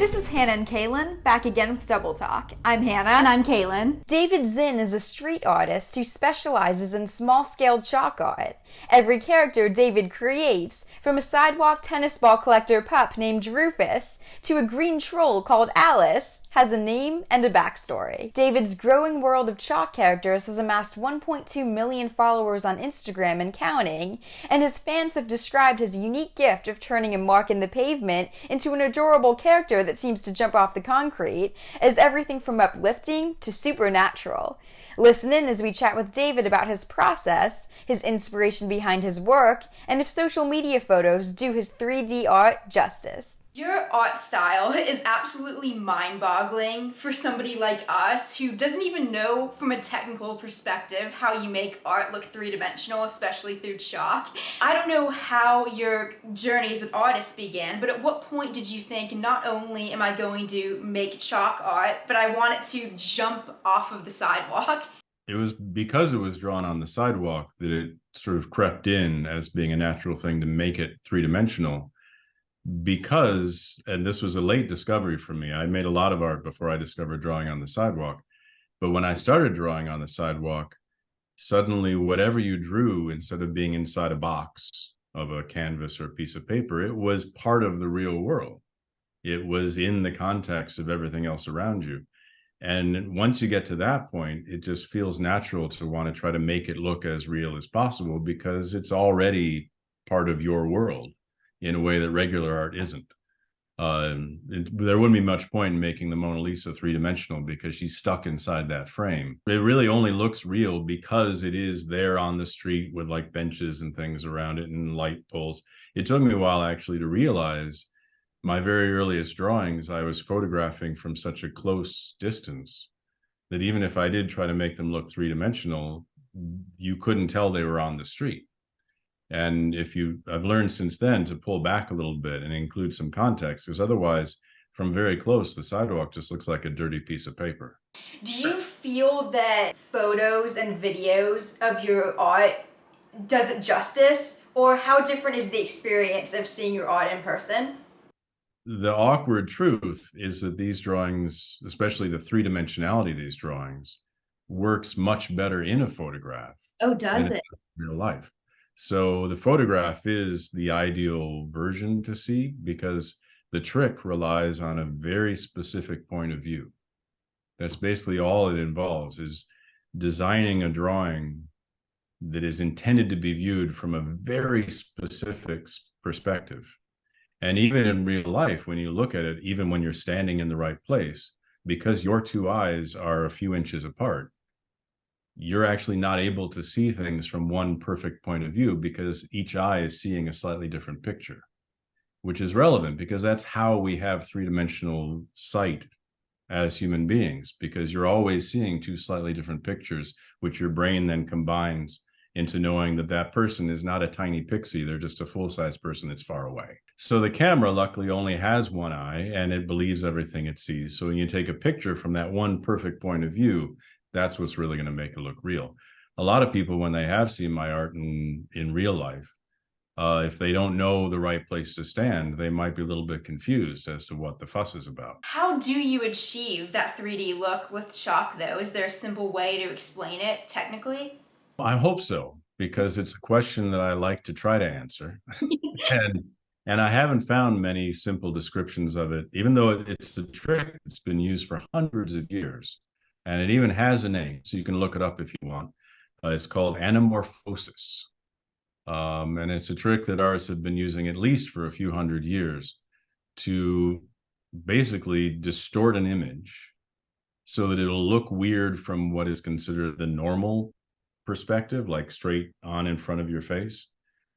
This is Hannah and Cailin, back again with Double Talk. I'm Hannah. And I'm Cailin. David Zinn is a street artist who specializes in small-scaled chalk art. Every character David creates, from a sidewalk tennis ball collector pup named Rufus to a green troll called Alice, has a name and a backstory. David's growing world of chalk characters has amassed 1.2 million followers on Instagram and counting, and his fans have described his unique gift of turning a mark in the pavement into an adorable character that seems to jump off the concrete as everything from uplifting to supernatural. Listen in as we chat with David about his process, his inspiration behind his work, and if social media photos do his 3D art justice. Your art style is absolutely mind-boggling for somebody like us who doesn't even know from a technical perspective how you make art look three-dimensional, especially through chalk. I don't know how your journey as an artist began, but at what point did you think, not only am I going to make chalk art, but I want it to jump off of the sidewalk? It was because it was drawn on the sidewalk that it sort of crept in as being a natural thing to make it three-dimensional. Because, and this was a late discovery for me, I made a lot of art before I discovered drawing on the sidewalk. But when I started drawing on the sidewalk, suddenly whatever you drew, instead of being inside a box of a canvas or a piece of paper, it was part of the real world. It was in the context of everything else around you. And once you get to that point, it just feels natural to want to try to make it look as real as possible because it's already part of your world in a way that regular art isn't. There wouldn't be much point in making the Mona Lisa three-dimensional because she's stuck inside that frame. It really only looks real because it is there on the street with like benches and things around it and light poles. It took me a while actually to realize my very earliest drawings, I was photographing from such a close distance that even if I did try to make them look three-dimensional, you couldn't tell they were on the street. And I've learned since then to pull back a little bit and include some context, because otherwise, from very close, the sidewalk just looks like a dirty piece of paper. Do you feel that photos and videos of your art does it justice, or how different is the experience of seeing your art in person? The awkward truth is that these drawings, especially the three-dimensionality of these drawings, works much better in a photograph. Oh, does it? In real life. So the photograph is the ideal version to see because the trick relies on a very specific point of view. That's basically all it involves, is designing a drawing that is intended to be viewed from a very specific perspective. And even in real life, when you look at it, even when you're standing in the right place, because your two eyes are a few inches apart, you're actually not able to see things from one perfect point of view because each eye is seeing a slightly different picture, which is relevant because that's how we have three-dimensional sight as human beings, because you're always seeing two slightly different pictures, which your brain then combines into knowing that that person is not a tiny pixie, they're just a full-size person that's far away. So the camera luckily only has one eye and it believes everything it sees. So when you take a picture from that one perfect point of view, that's what's really going to make it look real. A lot of people, when they have seen my art in real life, if they don't know the right place to stand, they might be a little bit confused as to what the fuss is about. How do you achieve that 3D look with chalk, though? Is there a simple way to explain it technically? I hope so, because it's a question that I like to try to answer. And I haven't found many simple descriptions of it, even though it's a trick that's been used for hundreds of years. And it even has a name, so you can look it up if you want. It's called anamorphosis. And it's a trick that artists have been using at least for a few hundred years to basically distort an image so that it'll look weird from what is considered the normal perspective, like straight on in front of your face.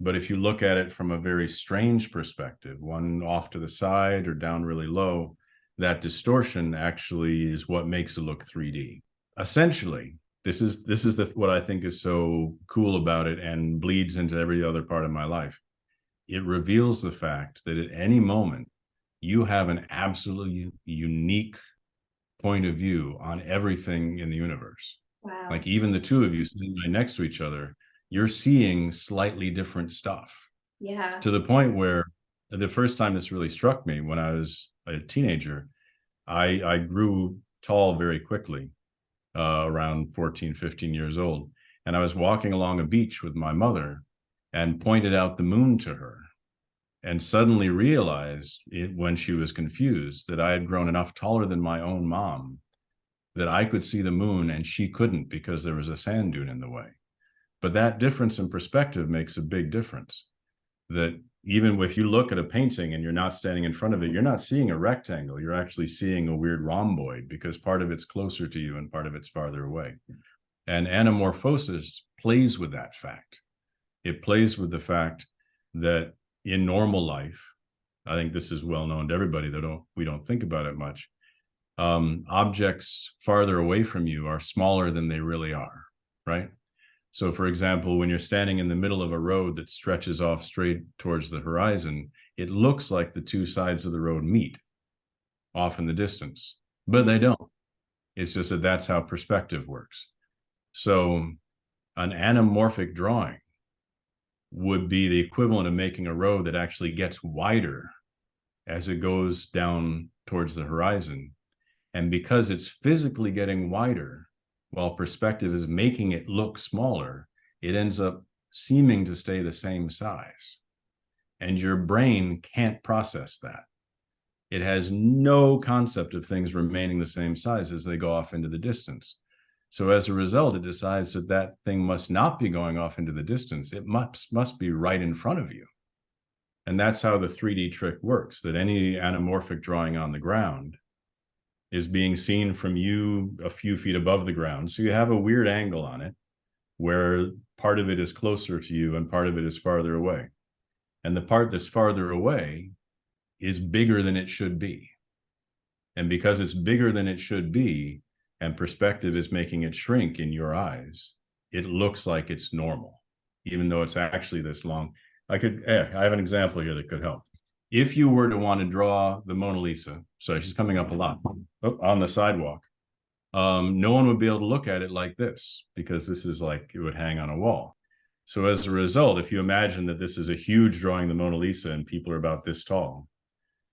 But if you look at it from a very strange perspective, one off to the side or down really low, that distortion actually is what makes it look 3D. Essentially, this is what I think is so cool about it and bleeds into every other part of my life. It reveals the fact that at any moment, you have an absolutely unique point of view on everything in the universe. Wow. Like even the two of you sitting right next to each other, you're seeing slightly different stuff. Yeah. To the point where the first time this really struck me when I was a teenager, I grew tall very quickly, around 14, 15 years old. And I was walking along a beach with my mother and pointed out the moon to her, and suddenly realized when she was confused that I had grown enough taller than my own mom that I could see the moon and she couldn't because there was a sand dune in the way. But that difference in perspective makes a big difference. That even if you look at a painting and you're not standing in front of it, you're not seeing a rectangle, you're actually seeing a weird rhomboid because part of it's closer to you and part of it's farther away. And anamorphosis plays with that fact. It plays with the fact that in normal life, I think this is well known to everybody, that we don't think about it much. Objects farther away from you are smaller than they really are, right? So for example, when you're standing in the middle of a road that stretches off straight towards the horizon, it looks like the two sides of the road meet off in the distance, but they don't. It's just that that's how perspective works. So an anamorphic drawing would be the equivalent of making a road that actually gets wider as it goes down towards the horizon. And because it's physically getting wider, while perspective is making it look smaller, it ends up seeming to stay the same size. And your brain can't process that. It has no concept of things remaining the same size as they go off into the distance. So as a result, it decides that that thing must not be going off into the distance. It must be right in front of you. And that's how the 3D trick works, that any anamorphic drawing on the ground is being seen from you a few feet above the ground. So you have a weird angle on it where part of it is closer to you and part of it is farther away. And the part that's farther away is bigger than it should be. And because it's bigger than it should be, and perspective is making it shrink in your eyes, it looks like it's normal, even though it's actually this long. I have an example here that could help. If you were to want to draw the Mona Lisa, sorry, she's coming up a lot, on the sidewalk, no one would be able to look at it like this, because this is like, it would hang on a wall. So as a result, if you imagine that this is a huge drawing, the Mona Lisa, and people are about this tall,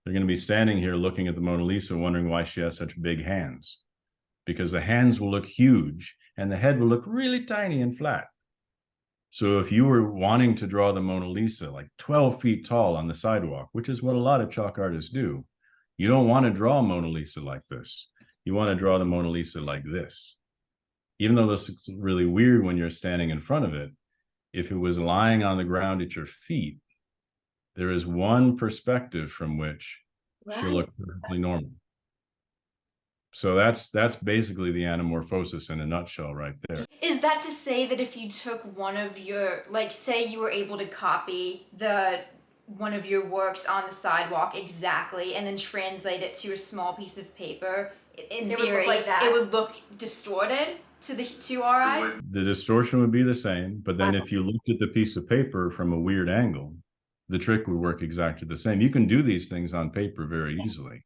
they're going to be standing here looking at the Mona Lisa, wondering why she has such big hands, because the hands will look huge and the head will look really tiny and flat. So if you were wanting to draw the Mona Lisa like 12 feet tall on the sidewalk, which is what a lot of chalk artists do, you don't want to draw Mona Lisa like this. You want to draw the Mona Lisa like this. Even though this looks really weird when you're standing in front of it, if it was lying on the ground at your feet, there is one perspective from which she'll look perfectly normal. So that's basically the anamorphosis in a nutshell right there. Is that to say that if you took one of your, like, say you were able to copy one of your works on the sidewalk exactly and then translate it to a small piece of paper, in theory, it would look distorted to our eyes? The distortion would be the same, but then if you looked at the piece of paper from a weird angle, the trick would work exactly the same. You can do these things on paper very easily.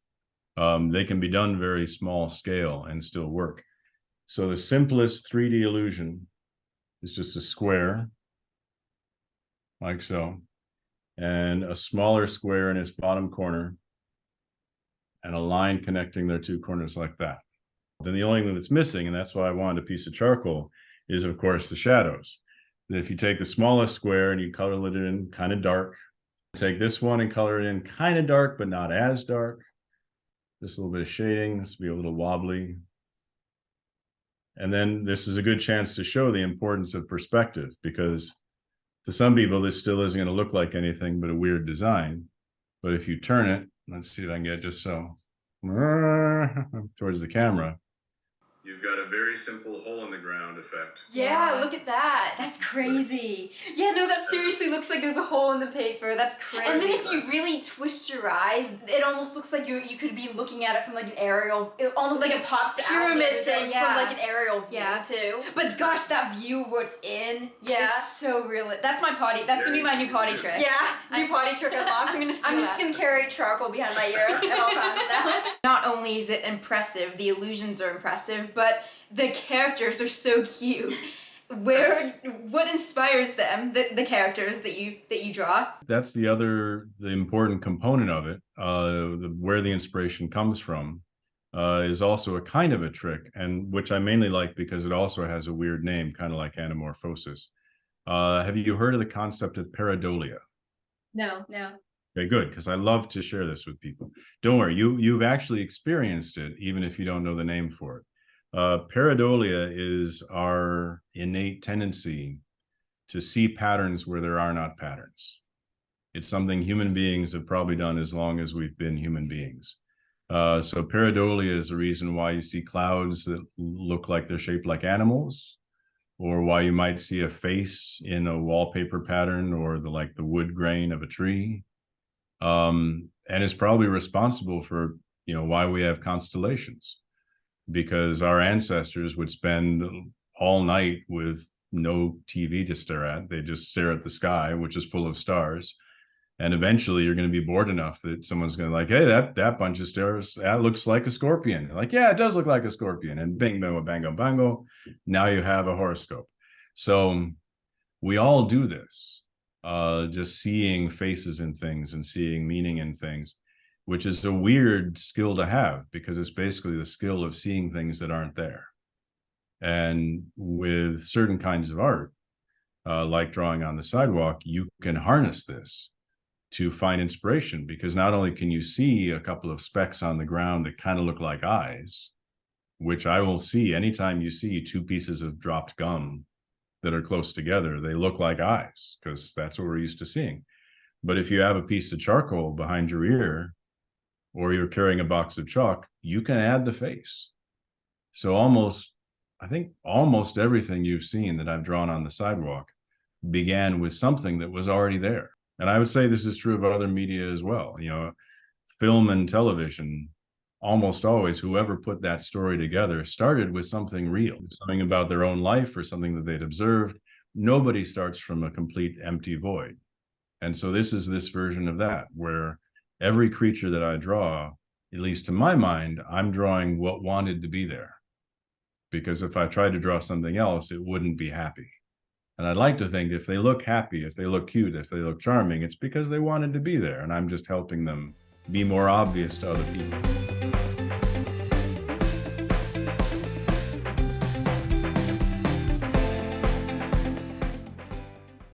They can be done very small scale and still work. So the simplest 3D illusion is just a square, like so, and a smaller square in its bottom corner, and a line connecting their two corners like that. Then the only thing that's missing, and that's why I wanted a piece of charcoal, is of course the shadows. If you take the smallest square and you color it in kind of dark, take this one and color it in kind of dark, but not as dark. Just a little bit of shading, this will be a little wobbly. And then this is a good chance to show the importance of perspective, because to some people, this still isn't going to look like anything but a weird design. But if you turn it, let's see if I can get just so towards the camera, you've got a very simple hole in the ground effect. Yeah, look at that. That's crazy. Yeah, no, that seriously looks like there's a hole in the paper. That's crazy. And then if you really twist your eyes, it almost looks like you could be looking at it from like an aerial, almost like a pops pyramid thing from like an aerial view too. But gosh, that view where it's in is so real. That's my potty. That's gonna be my new potty trick. Yeah, new potty trick unlocked. I'm just gonna carry charcoal behind my ear at all times now. Not only is it impressive, the illusions are impressive, but the characters are so cute. What inspires them, the characters that you draw? That's the important component of it. Where the inspiration comes from is also a kind of a trick, and which I mainly like because it also has a weird name, kind of like anamorphosis. Have you heard of the concept of pareidolia? No. Okay, good, because I love to share this with people. Don't worry, you've actually experienced it, even if you don't know the name for it. Pareidolia is our innate tendency to see patterns where there are not patterns. It's something human beings have probably done as long as we've been human beings. So pareidolia is the reason why you see clouds that look like they're shaped like animals, or why you might see a face in a wallpaper pattern, or the wood grain of a tree. And it's probably responsible for, why we have constellations, because our ancestors would spend all night with no TV to stare at. They just stare at the sky, which is full of stars. And eventually you're going to be bored enough that someone's going to hey, that bunch of stars, that looks like a scorpion. Yeah, it does look like a scorpion. And bing, bango, bango, bango. Now you have a horoscope. So we all do this, just seeing faces in things and seeing meaning in things, which is a weird skill to have, because it's basically the skill of seeing things that aren't there. And with certain kinds of art, like drawing on the sidewalk, you can harness this to find inspiration, because not only can you see a couple of specks on the ground that kind of look like eyes, which I will see anytime you see two pieces of dropped gum that are close together, they look like eyes, because that's what we're used to seeing. But if you have a piece of charcoal behind your ear, or you're carrying a box of chalk, you can add the face. So I think almost everything you've seen that I've drawn on the sidewalk began with something that was already there. And I would say this is true of other media as well. Film and television, almost always, whoever put that story together started with something real, something about their own life or something that they'd observed. Nobody starts from a complete empty void. And so this is this version of that, where every creature that I draw, at least to my mind, I'm drawing what wanted to be there. Because if I tried to draw something else, it wouldn't be happy. And I'd like to think if they look happy, if they look cute, if they look charming, it's because they wanted to be there. And I'm just helping them be more obvious to other people.